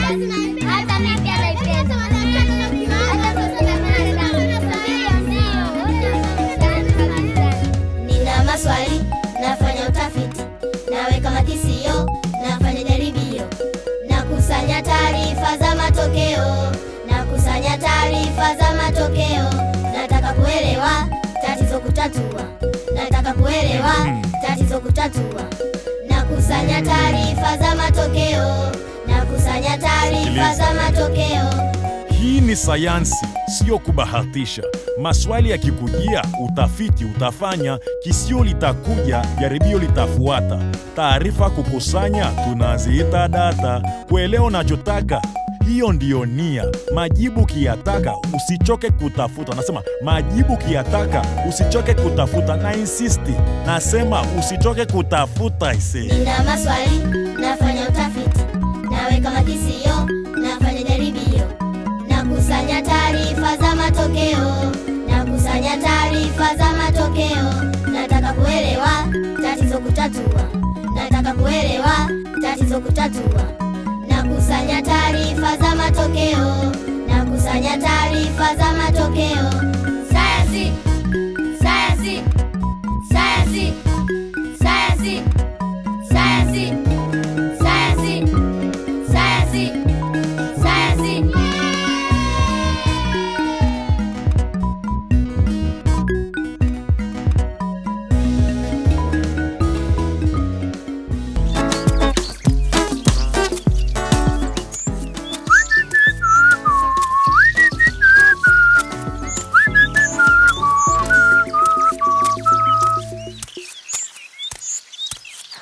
Hata mimi pia naipenda. Nina maswali, nafanya utafiti, naweka makisio, nafanya jaribio, nakusanya taarifa za matokeo, nakusanya taarifa za matokeo. Nataka kuelewa tatizo kutatua, nataka kuelewa tatizo kutatua. Nakusanya taarifa za matokeo, nakusanya taarifa za matokeo. Hii ni sayansi, sio kubahatisha. Maswali yakikujia, utafiti utafanya, kisio litakuja, jaribio litafuata. Taarifa kukusanya, tunaziita data. Kuelewa unachotaka, hiyo ndiyo nia. Majibu kiyataka, usichoke kutafuta. Nasema majibu kiyataka, usichoke kutafuta. Na insisti, nasema usichoke kutafuta ise. Nina maswali, nafanya utafiti, naweka makisio, nafanya jaribio, nakusanya taarifa za matokeo, nakusanya taarifa za matokeo. Nataka kuelewa tatizo kutatua, nataka kuelewa tatizo kutatua. Nakusanya taarifa za matokeo, nakusanya taarifa za matokeo. Sayansi, sayansi, sayansi, sayansi, sayansi, sayansi, sayansi, sayansi.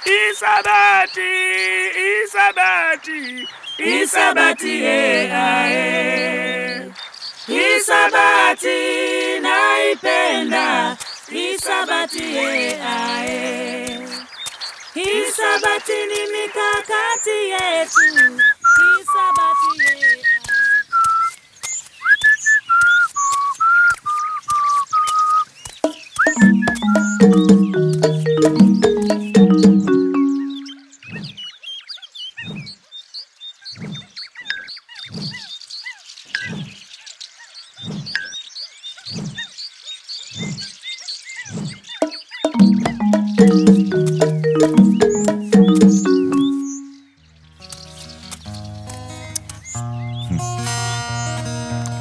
Isabati, Isabati, Isabati, Isabati naipenda, Isabati, Isabati ni mikakati yetu, Isabati.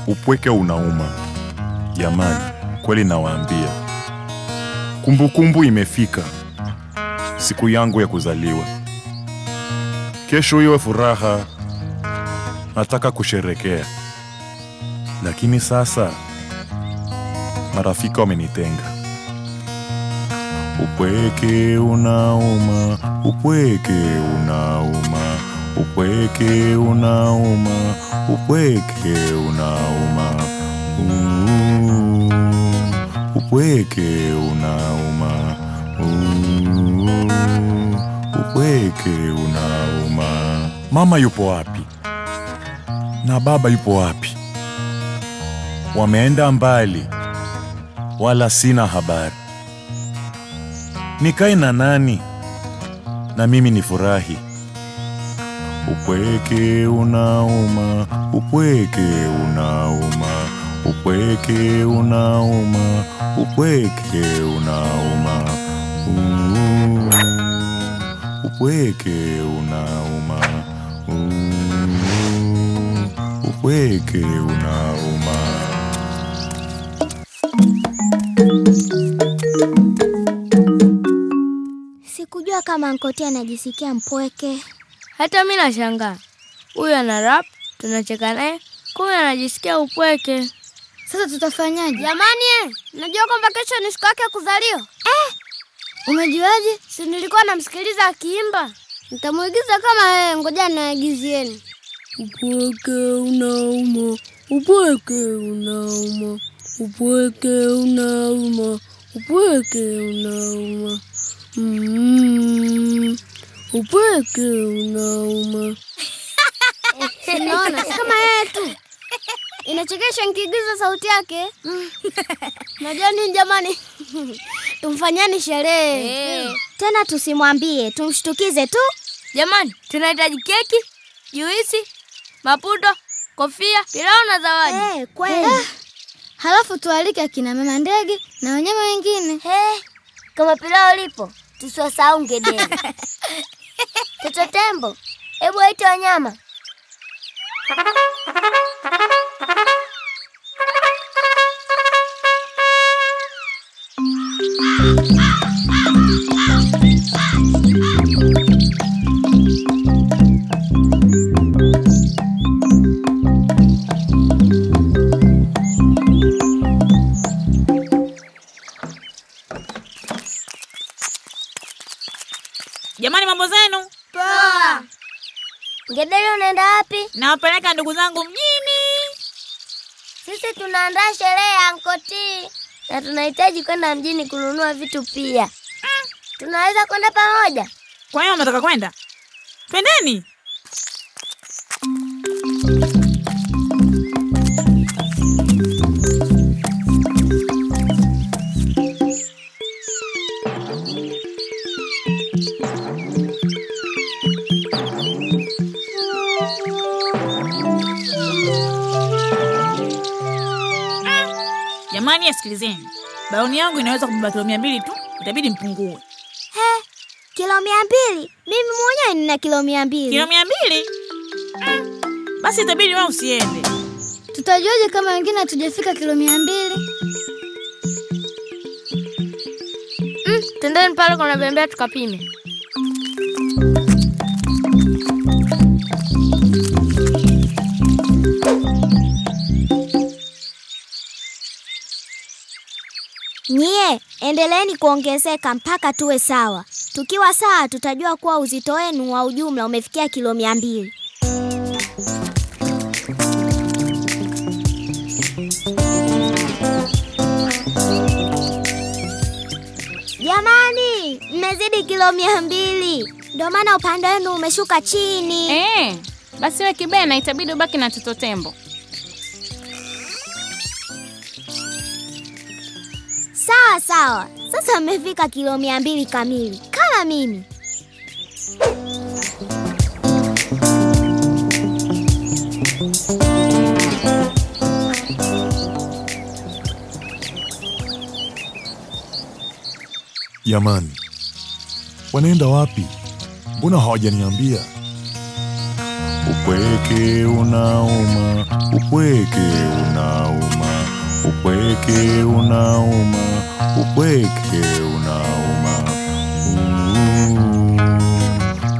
Upweke unauma. Jamani, kweli nawaambia. Kumbukumbu imefika. Siku yangu ya kuzaliwa. Kesho iwe furaha. Nataka kusherekea. Lakini sasa marafiki wamenitenga. Upweke unauma, upweke unauma, upweke unauma, upweke unauma, upweke unauma, upweke unauma. Mama yupo wapi? Na baba yupo wapi? Wameenda mbali, wala sina habari. Nikae na nani? Na mimi nifurahi. Upweke unauma, upweke unauma, upweke unauma, upweke unauma, upweke unauma, upweke unauma. Sikujua kama Ankotia anajisikia mpweke. Hata mimi nashangaa. Huyu ana rap, tunacheka naye, kumbe anajisikia upweke. Sasa tutafanyaje? Jamani, najua kwamba kesho ni siku yake ya kuzaliwa. Umejuaje? Si nilikuwa namsikiliza akiimba. Nitamuigiza kama yeye, ngoja naigizieni. Upweke unauma, upweke unauma, upweke unauma, upweke unauma. Upweke unauma. Unaona, kama yeye tu. Inachekesha nikiigiza sauti yake. Najua nini jamani? Tumfanyeni sherehe. Tena tusimwambie, tumshtukize tu. Jamani, tunahitaji keki, juisi maputo, kofia, pilau na zawadi. Kweli. Halafu tualike akina mama ndege na wanyama wengine. Kama pilau lipo, tusiwasahau ngedere. Toto tembo, hebu waite wanyama. Jamani, mambo zenu? Poa. Ngedere unaenda wapi? Nawapeleka ndugu zangu mjini. Sisi tunaandaa sherehe ya Ankoti na tunahitaji kwenda mjini kununua vitu pia. Tunaweza kwenda pamoja? Kwa hiyo mnataka kwenda? Twendeni. Jamani, sikilizeni. Baoni yangu inaweza kubeba kilo 200 tu, itabidi mpungue. Kilo 200? Mimi mwenyewe nina kilo 200. Kilo 200? Basi itabidi wewe usiende. Tutajuaje kama wengine hatujafika kilo 200? Tendeni pale kuna bembea tukapime. Nyie, endeleeni kuongezeka mpaka tuwe sawa. Tukiwa sawa tutajua kuwa uzito wenu wa ujumla umefikia kilo 200. Jamani, mmezidi kilo 200. Ndio maana upande wenu umeshuka chini. Basi wewe Kibena itabidi ubaki na Toto Tembo. Sawa. Sasa mmefika kilo 200 kamili kama mimi. Jamani, wanaenda wapi? Mbona hawajaniambia? Upweke unauma, upweke unauma, upweke unauma, upweke unauma,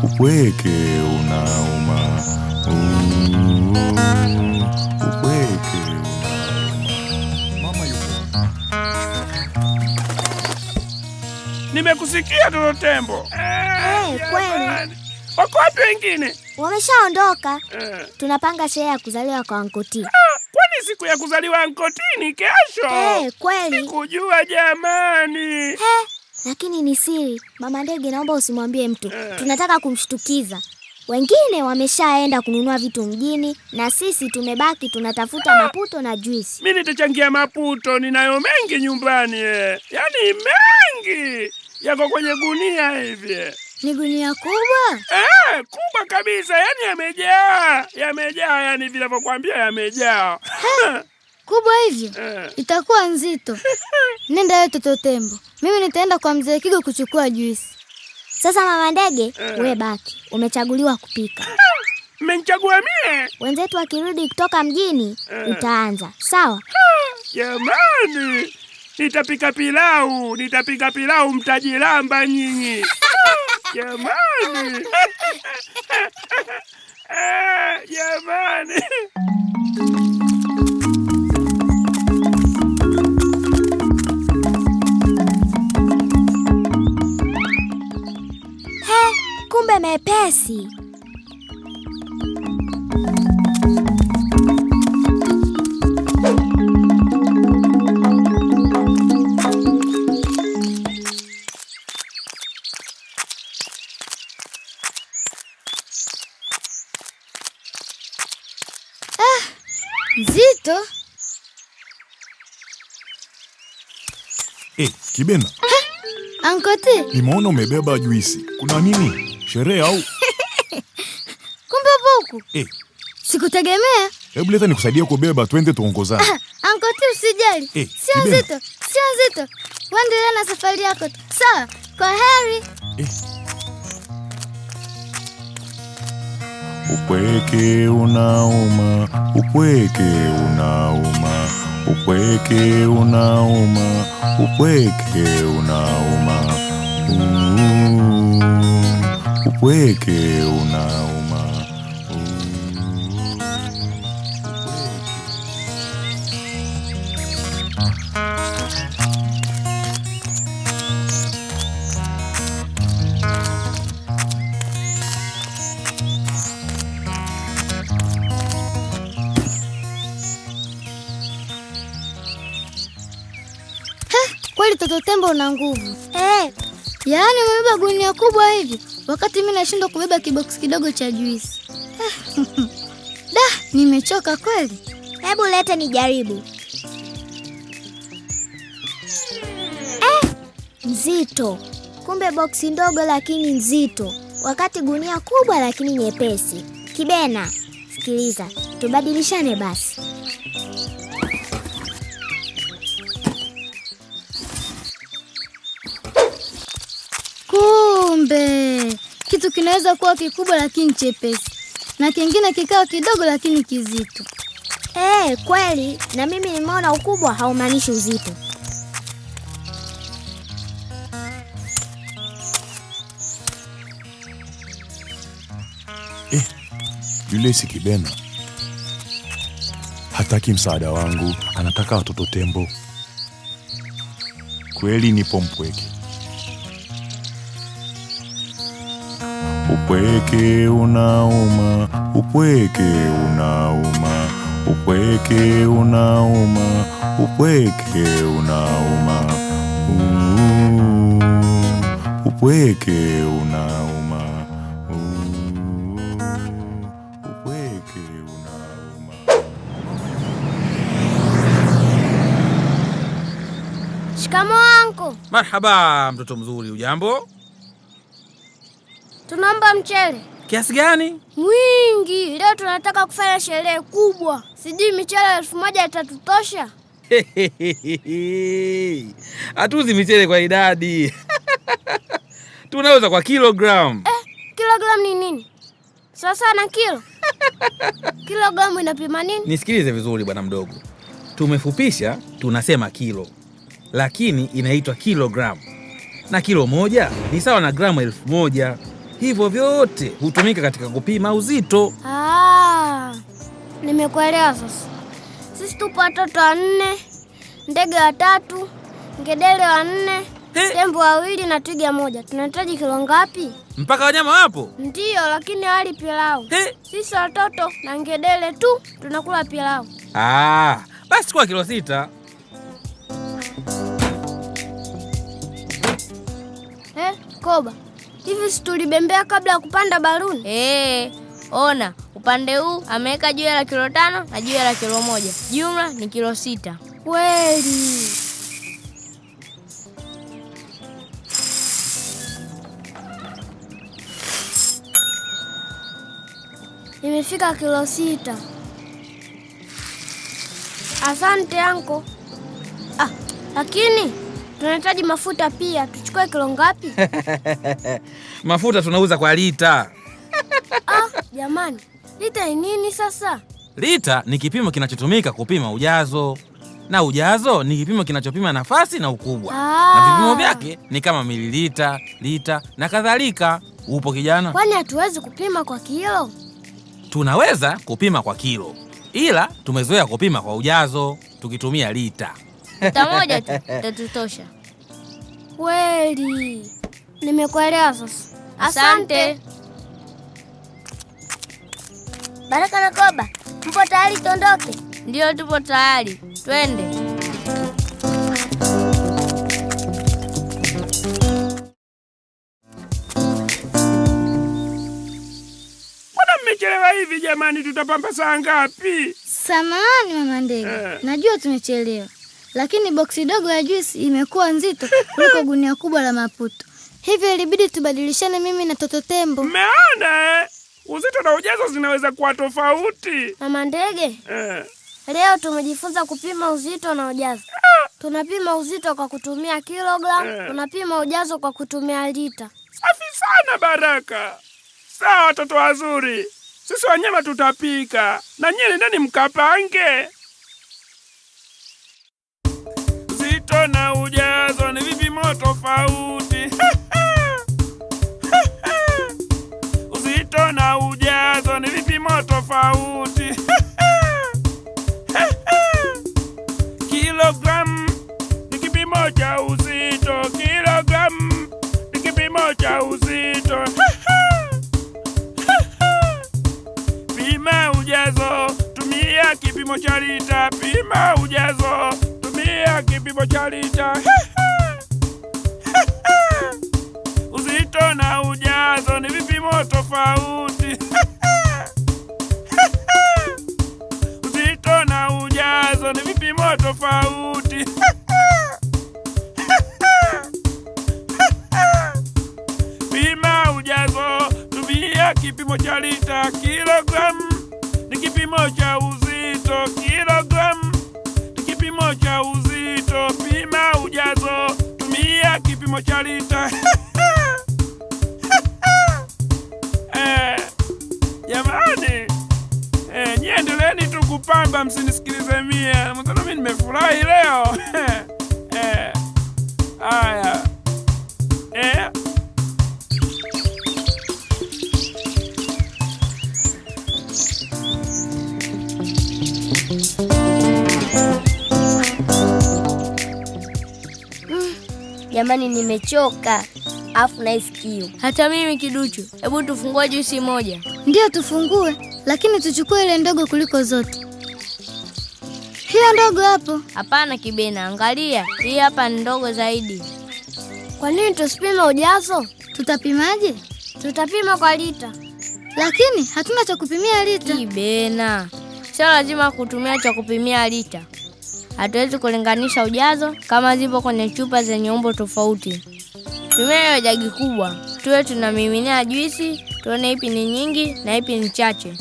upweke unauma, upweke unauma. Mama yuko. Nimekusikia Toto Tembo. Kweli. Wako wapi wengine? Wameshaondoka. Tunapanga sherehe ya kuzaliwa kwa Ankoti. Kwani siku ya kuzaliwa Ankoti ni kesho? Kweli. Sikujua jamani. Lakini ni siri. Mama ndege, naomba usimwambie mtu. Tunataka kumshtukiza. Wengine wameshaenda kununua vitu mjini na sisi tumebaki tunatafuta maputo na juisi. Mimi nitachangia maputo, ninayo mengi nyumbani. Yaani mengi. Yako kwenye gunia hivi. Ni gunia kubwa? Kubwa kabisa, yani yamejaa, yani vile navyokuambia yamejaa. Kubwa hivyo? Itakuwa nzito. Nenda wewe Toto Tembo. Mimi nitaenda kwa mzee Kigo kuchukua juisi. Sasa mama ndege, wewe baki. Umechaguliwa kupika. Mmenichagua mie? Wenzetu wakirudi kutoka mjini, utaanza. Sawa? Jamani, nitapika pilau mtajilamba nyinyi. Jamani. Jamani. Kumbe mepesi. Nzito. Kibena. Ankoti. Nimeona umebeba juisi. Kuna nini? Sherehe au? Kumbe huku. Sikutegemea. Hebu leta nikusaidie kubeba, twende tuongozane. Anko tu usijali. Sio nzito, sio nzito. Waendelea na safari yako tu. Sawa, kwa heri. Upweke unauma, upweke unauma, upweke unauma, upweke unauma, upweke unauma. Kweli Toto Tembo una nguvu. Yaani umebeba gunia kubwa hivi wakati mimi nashindwa kubeba kiboksi kidogo cha juisi. Nimechoka kweli. Hebu leta nijaribu. Nzito. Kumbe boksi ndogo lakini nzito, wakati gunia kubwa lakini nyepesi. Kibena, sikiliza, tubadilishane basi. Kumbe kitu kinaweza kuwa kikubwa lakini chepesi, na kingine kikawa kidogo lakini kizito. Kweli, na mimi nimeona ukubwa haumaanishi uzito. Yule si Kibena. Hataki msaada wangu, anataka watoto tembo. Kweli nipo mpweke. Upweke unauma, upweke unauma, upweke unauma, upweke unauma, upweke unauma, upweke unauma. Shikamoo anko. Marhaba mtoto mzuri, ujambo? Tunaomba mchele. Kiasi gani? Mwingi. Leo tunataka kufanya sherehe kubwa. Sijui michele 1000 itatutosha. Hatuuzi michele kwa idadi. Tunauza kwa kilogram. Kilogram ni nini? Sasa na kilo. Kilogramu inapima nini? Nisikilize vizuri bwana mdogo. Tumefupisha tunasema kilo, lakini inaitwa kilogram. Na kilo moja ni sawa na gramu 1000. Hivyo vyote hutumika katika kupima uzito. Nimekuelewa sasa. Sisi tupo watoto 4, ndege 3, ngedere 4, tembo 2 na twiga 1. Tunahitaji kilo ngapi? Mpaka wanyama wapo? Ndiyo, lakini hali pilau. Sisi watoto na ngedere tu tunakula pilau. Basi kwa kilo 6. Koba, hivi si tulibembea kabla ya kupanda baruni? Ona, upande huu ameweka jiwe la kilo 5 na jiwe la kilo 1. Jumla ni kilo 6. Kweli. Nimefika kilo 6. Asante anko. Lakini tunahitaji mafuta pia. Tuchukue kilo ngapi? Mafuta tunauza kwa lita. Jamani, lita ni nini sasa? Lita ni kipimo kinachotumika kupima ujazo, na ujazo ni kipimo kinachopima nafasi na ukubwa. Na vipimo vyake ni kama mililita, lita na kadhalika. Upo kijana? Kwani hatuwezi kupima kwa kilo? Tunaweza kupima kwa kilo, ila tumezoea kupima kwa ujazo tukitumia lita. Lita moja tu itatutosha. Kweli. Nimekuelewa sasa. Asante. Baraka na Koba, mpo tayari tuondoke? Ndio, tupo tayari. Twende. Mbona mmechelewa hivi jamani, tutapamba saa ngapi? Samahani mama ndege. Najua tumechelewa, lakini boksi dogo ya juisi imekuwa nzito kuliko gunia kubwa la maputo. Hivyo ilibidi tubadilishane mimi na Toto Tembo. Mmeona uzito na ujazo zinaweza kuwa tofauti. Mama Ndege, leo tumejifunza kupima uzito na ujazo. Tunapima uzito kwa kutumia kilogramu, tunapima ujazo kwa kutumia lita. Safi sana Baraka. Sawa watoto wazuri. Sisi wanyama tutapika. Na nyinyi nendeni mkapange. Uzito na ujazo ni vipimo tofauti. Uzito na ujazo ni vipimo tofauti. Kilogramu ni kipimo cha uzito. Kilogramu ni kipimo cha uzito. Pima ujazo, tumia kipimo cha lita. Pima ujazo, tumia kipimo cha lita. Uzito na ujazo ni vipimo tofauti. Uzito na ujazo ni vipimo tofauti. Pima ujazo, tumia kipimo cha lita. Kilogramu ni kipimo cha uzito. Kilogramu ni kipimo cha uzito. Pima ujazo, tumia kipimo cha lita. Jamani, niendeleeni tu kupamba, msinisikilize mie. Mtoto mimi nimefurahi leo. Haya. Jamani, nimechoka. Afu nahisi kiu. Hata mimi Kiduchu. Hebu tufungue juisi moja. Ndio tufungue, lakini tuchukue ile ndogo kuliko zote. Hiyo ndogo hapo. Hapana Kibena, angalia. Hii hapa ni ndogo zaidi. Kwa nini tusipime ujazo? Tutapimaje? Tutapima kwa lita. Lakini hatuna cha kupimia lita. Kibena, sio lazima kutumia cha kupimia lita. Hatuwezi kulinganisha ujazo kama zipo kwenye chupa zenye umbo tofauti. Tumia hiyo jagi kubwa. Tuwe tunamiminia juisi, tuone ipi ni nyingi na ipi ni chache.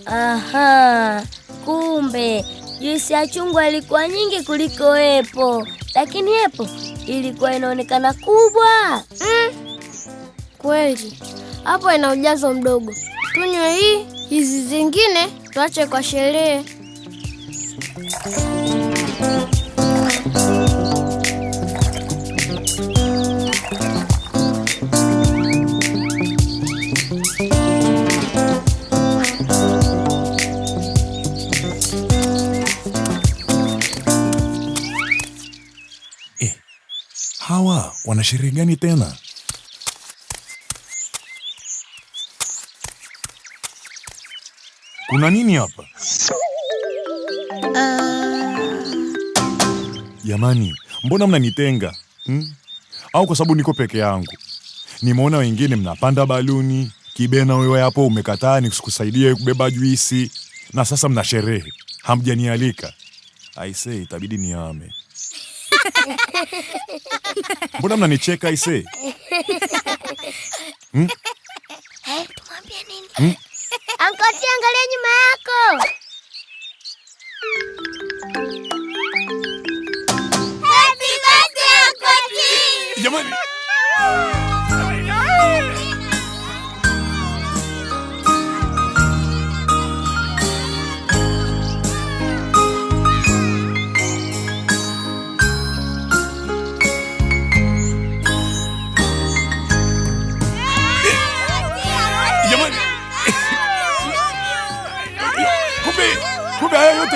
Aha, kumbe juisi ya chungwa ilikuwa nyingi kuliko epo, lakini epo ilikuwa inaonekana kubwa. Kweli, hapo ina ujazo mdogo. Tunywe hii, hizi zingine tuache kwa sherehe. Hawa wana sherehe gani tena? Kuna nini hapa? Jamani, mbona mnanitenga? Au kwa sababu niko peke yangu? Nimeona wengine mnapanda baluni. Kibena wewe hapo umekataa nikusaidie kubeba juisi. Na sasa mna sherehe. Hamjanialika. Aisee, itabidi niame. Mbona mnanicheka aisee? Tumwambie nini? Ankoti, angalia nyuma yako. Happy birthday Ankoti. Jamani.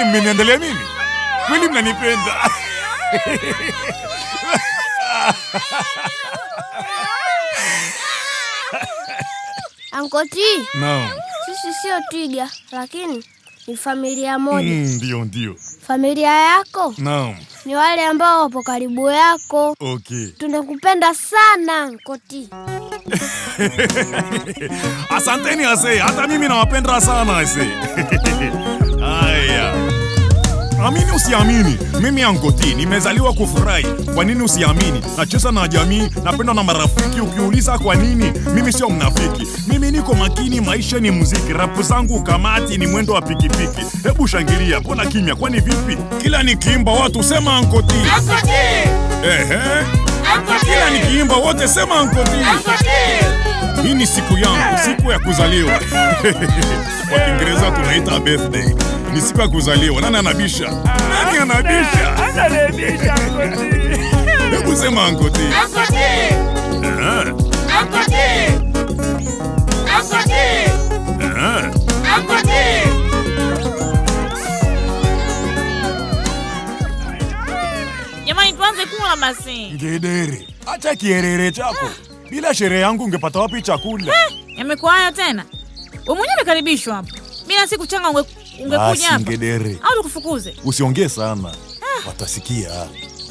yote mmeniandalia mimi? Kweli mnanipenda? Ankoti, Naam. sisi sio twiga, lakini ni familia moja. Ndio. Familia yako Naam. ni wale ambao wapo karibu yako. Okay. Tunakupenda sana Ankoti. Asanteni ase, hata mimi nawapenda sana ase. Haya. Amini usiamini, mimi Ankoti nimezaliwa kufurahi. Kwa nini usiamini? Nacheza na jamii, napenda na marafiki. Ukiuliza kwa nini, mimi sio mnafiki. Mimi niko makini, maisha ni muziki. Rapu zangu kamati ni mwendo wa pikipiki. Hebu shangilia, mbona kimya? Kwani vipi? Kila nikiimba watu sema Ankoti. Ankoti! Ankoti! Kila nikiimba wote sema Ankoti. Ankoti! Hii ni siku yangu, siku ya kuzaliwa. Kwa Kiingereza tunaita birthday. Ni siku ya kuzaliwa. Nani anabisha? Nani anabisha? Anabisha Ankoti. Hebu sema Ankoti. Ankoti. Ankoti. Ankoti. Ankoti. Jamani, tuanze kula basi. Ngedere, acha kierere chako. Bila sherehe yangu ungepata wapi chakula? Yamekuwa haya tena. Wewe mwenyewe umekaribishwa hapa. Bila siku changa ungekuja hapa. Ngedere, Au tukufukuze? usiongee sana. Watasikia.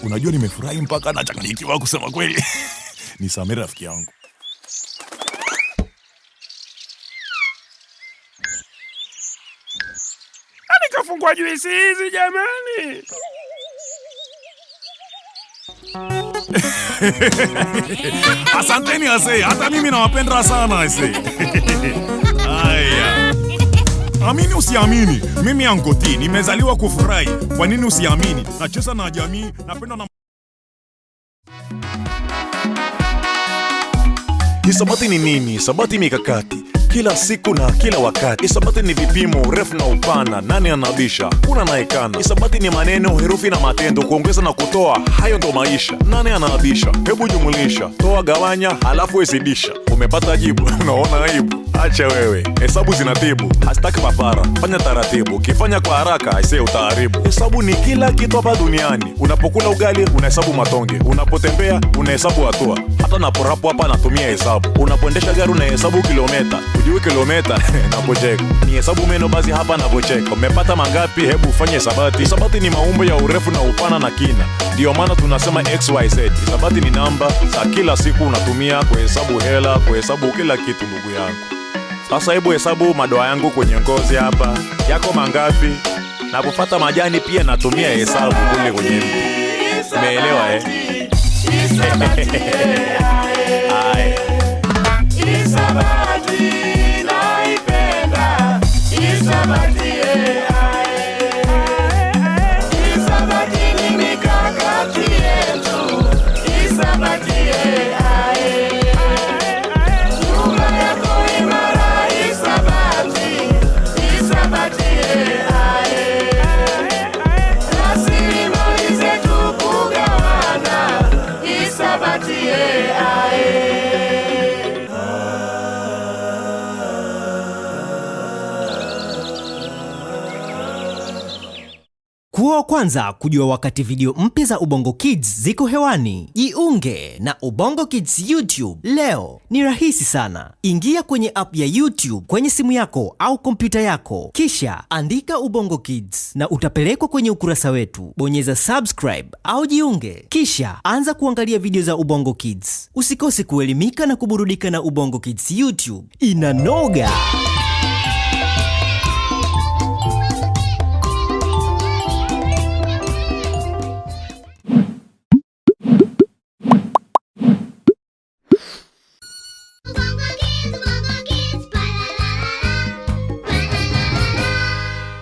Unajua nimefurahi mpaka nachanganyikiwa kusema kweli. Nisamehe rafiki yangu. Kafungua juisi hizi jamani. Asanteni ase, hata mimi nawapenda sana ase. Haya. Amini usiamini, mimi Ankoti nimezaliwa kufurahi. Kwa nini usiamini? Nacheza na jamii, napenda na Hisabati ni nini? Hisabati mikakati kila siku na kila wakati. Hisabati ni vipimo, urefu na upana. Nani anabisha? Kuna naekana. Hisabati ni maneno, herufi na matendo, kuongeza na kutoa. Hayo ndo maisha. Nani anabisha? Hebu jumulisha, toa, gawanya, halafu hesibisha. Umepata jibu? Unaona aibu? Acha wewe, hesabu zinatibu, hasitaki papara. Fanya taratibu, ukifanya kwa haraka aisee utaharibu. Hesabu ni kila kitu hapa duniani. Unapokula ugali unahesabu matonge, unapotembea unahesabu hatua. Hata naporapo hapa natumia hesabu. Unapoendesha gari unahesabu kilomita. Ujui kilomita napocheka ni hesabu meno, basi hapa napocheka. Umepata mangapi? Hebu ufanye hisabati. Hisabati ni maumbo ya urefu na upana na kina, ndio maana tunasema XYZ. Hisabati ni namba za kila siku unatumia kuhesabu hela, kuhesabu kila kitu ndugu yangu. Sasa hebu hesabu madoa yangu kwenye ngozi hapa, yako mangapi? Napopata majani pia natumia hesabu kule kwenye mti. Umeelewa eh? Kuwa wa kwanza kujua wakati video mpya za Ubongo Kids ziko hewani. Jiunge na Ubongo Kids YouTube leo. Ni rahisi sana. Ingia kwenye app ya YouTube kwenye simu yako au kompyuta yako, kisha andika Ubongo Kids na utapelekwa kwenye ukurasa wetu. Bonyeza subscribe au jiunge, kisha anza kuangalia video za Ubongo Kids. Usikose kuelimika na kuburudika na Ubongo Kids YouTube. Inanoga!